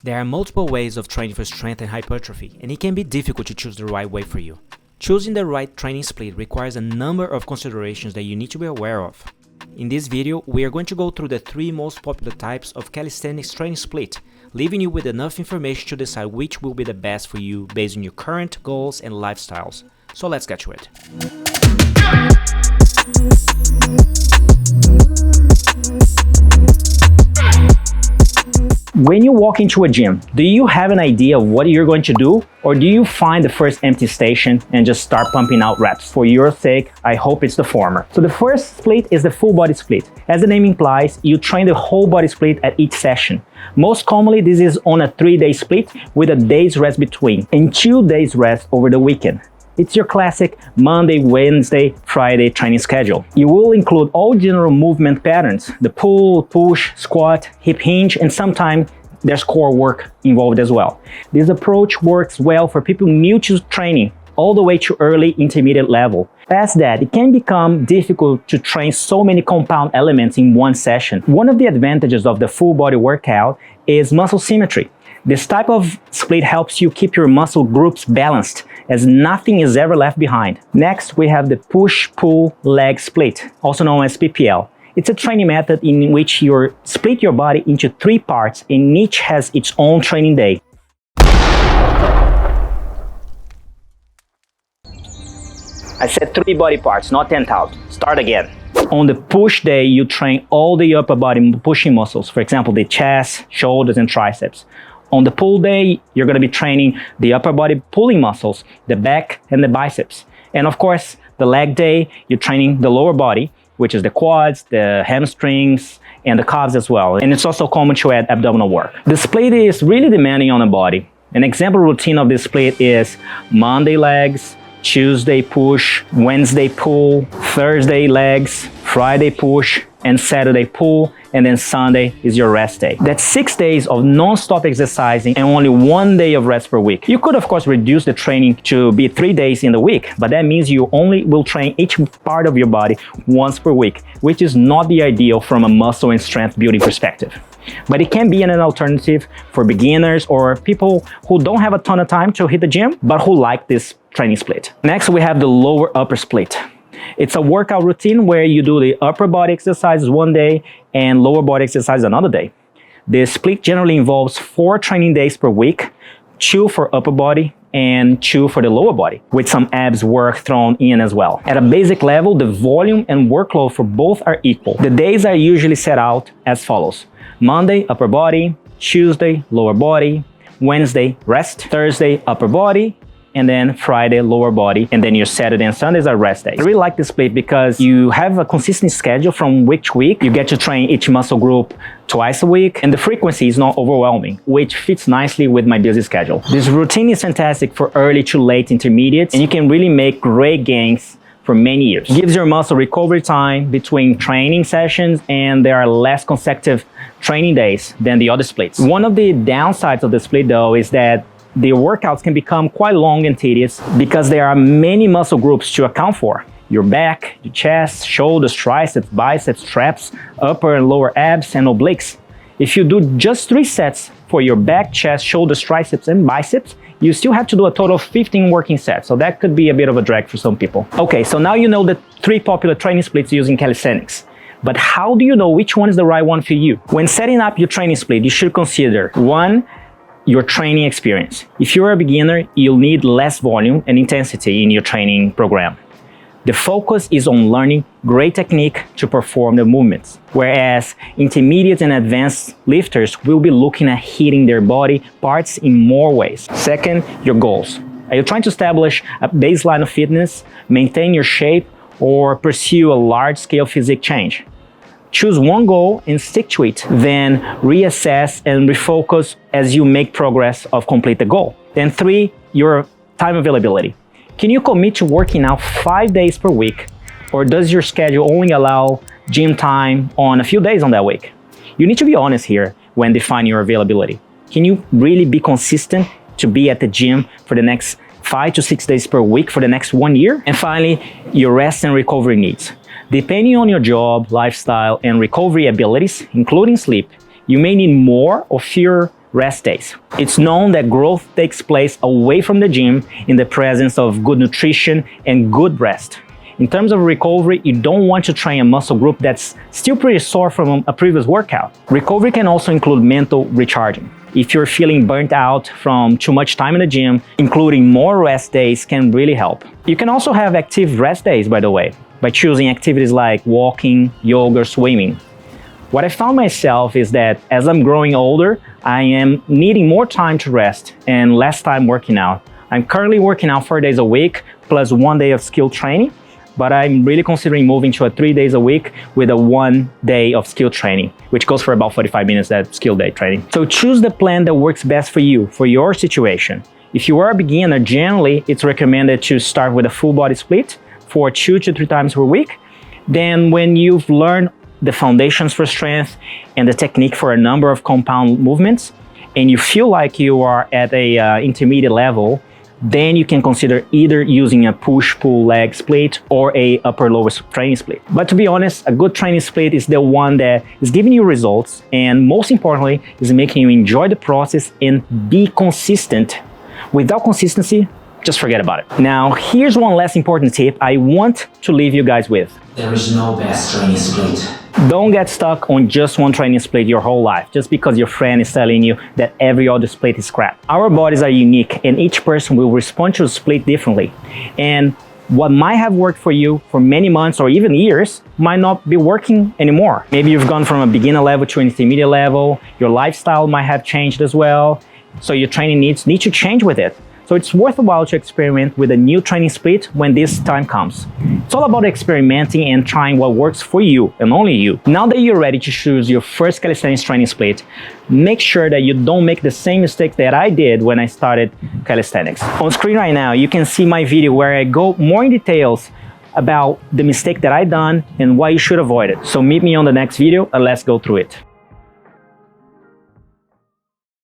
There are multiple ways of training for strength and hypertrophy, and it can be difficult to choose the right way for you. Choosing the right training split requires a number of considerations that you need to be aware of. In this video, we are going to go through the 3 most popular types of calisthenics training split, leaving you with enough information to decide which will be the best for you based on your current goals and lifestyles. So let's get to it. When you walk into a gym, do you have an idea of what you're going to do? Or do you find the first empty station and just start pumping out reps? For your sake, I hope it's the former. So the first split is the full body split. As the name implies, you train the whole body split at each session. Most commonly, this is on a 3-day split with a day's rest between and 2 days rest over the weekend. It's your classic Monday, Wednesday, Friday training schedule. You will include all general movement patterns, the pull, push, squat, hip hinge, and sometimes there's core work involved as well. This approach works well for people new to training, all the way to early intermediate level. Past that, it can become difficult to train so many compound elements in one session. One of the advantages of the full body workout is muscle symmetry. This type of split helps you keep your muscle groups balanced, as nothing is ever left behind. Next, we have the push-pull leg split, also known as PPL. It's a training method in which you split your body into 3 parts and each has its own training day. I said 3 body parts, not 10,000. Start again. On the push day, you train all the upper body pushing muscles, for example, the chest, shoulders, and triceps. On the pull day, you're going to be training the upper body pulling muscles, the back and the biceps. And of course, the leg day, you're training the lower body, which is the quads, the hamstrings, and the calves as well. And it's also common to add abdominal work. The split is really demanding on the body. An example routine of this split is Monday legs, Tuesday push, Wednesday pull, Thursday legs, Friday push, and Saturday pull, and then Sunday is your rest day. That's 6 days of non-stop exercising and only 1 day of rest per week. You could of course reduce the training to be 3 days in the week, but that means you only will train each part of your body once per week, which is not the ideal from a muscle and strength building perspective. But it can be an alternative for beginners or people who don't have a ton of time to hit the gym, but who like this training split. Next, we have the lower upper split. It's a workout routine where you do the upper body exercises one day and lower body exercise another day. The split generally involves 4 training days per week, 2 for upper body and 2 for the lower body, with some abs work thrown in as well. At a basic level, the volume and workload for both are equal. The days are usually set out as follows: Monday, upper body; Tuesday, lower body; Wednesday, rest; Thursday, upper body; and then Friday, lower body, and then your Saturday and Sundays are rest days. I really like this split because you have a consistent schedule from week to week. You get to train each muscle group twice a week, and the frequency is not overwhelming, which fits nicely with my busy schedule. This routine is fantastic for early to late intermediates, and you can really make great gains for many years. It gives your muscle recovery time between training sessions, and there are less consecutive training days than the other splits. One of the downsides of the split though is that the workouts can become quite long and tedious because there are many muscle groups to account for. Your back, your chest, shoulders, triceps, biceps, traps, upper and lower abs, and obliques. If you do just 3 sets for your back, chest, shoulders, triceps, and biceps, you still have to do a total of 15 working sets. So that could be a bit of a drag for some people. Okay, so now you know the 3 popular training splits using calisthenics. But how do you know which one is the right one for you? When setting up your training split, you should consider 1, your training experience. If you're a beginner, you'll need less volume and intensity in your training program. The focus is on learning great technique to perform the movements, whereas intermediate and advanced lifters will be looking at hitting their body parts in more ways. Second, your goals. Are you trying to establish a baseline of fitness, maintain your shape, or pursue a large-scale physique change? Choose one goal and stick to it, then reassess and refocus as you make progress of complete the goal. Then 3, your time availability. Can you commit to working out 5 days per week, or does your schedule only allow gym time on a few days on that week? You need to be honest here when defining your availability. Can you really be consistent to be at the gym for the next 5 to 6 days per week for the next 1 year? And finally, your rest and recovery needs. Depending on your job, lifestyle, and recovery abilities, including sleep, you may need more or fewer rest days. It's known that growth takes place away from the gym in the presence of good nutrition and good rest. In terms of recovery, you don't want to train a muscle group that's still pretty sore from a previous workout. Recovery can also include mental recharging. If you're feeling burnt out from too much time in the gym, including more rest days can really help. You can also have active rest days, by the way, by choosing activities like walking, yoga, or swimming. What I found myself is that as I'm growing older, I am needing more time to rest and less time working out. I'm currently working out 4 days a week plus 1 day of skill training, but I'm really considering moving to 3 days a week with a 1 day of skill training, which goes for about 45 minutes, that skill day training. So choose the plan that works best for you, for your situation. If you are a beginner, generally it's recommended to start with a full body split for 2 to 3 times per week. Then when you've learned the foundations for strength and the technique for a number of compound movements, and you feel like you are at a intermediate level, then you can consider either using a push-pull leg split or a upper-lower training split. But to be honest, a good training split is the one that is giving you results and most importantly is making you enjoy the process and be consistent. Without consistency, just forget about it. Now, here's one last important tip I want to leave you guys with. There is no best training split. Don't get stuck on just one training split your whole life, just because your friend is telling you that every other split is crap. Our bodies are unique and each person will respond to the split differently. And what might have worked for you for many months or even years might not be working anymore. Maybe you've gone from a beginner level to an intermediate level, your lifestyle might have changed as well, so your training needs need to change with it. So it's worthwhile to experiment with a new training split when this time comes. It's all about experimenting and trying what works for you and only you. Now that you're ready to choose your first calisthenics training split, make sure that you don't make the same mistakes that I did when I started calisthenics. On screen right now, you can see my video where I go more in details about the mistake that I done and why you should avoid it. So meet me on the next video and let's go through it.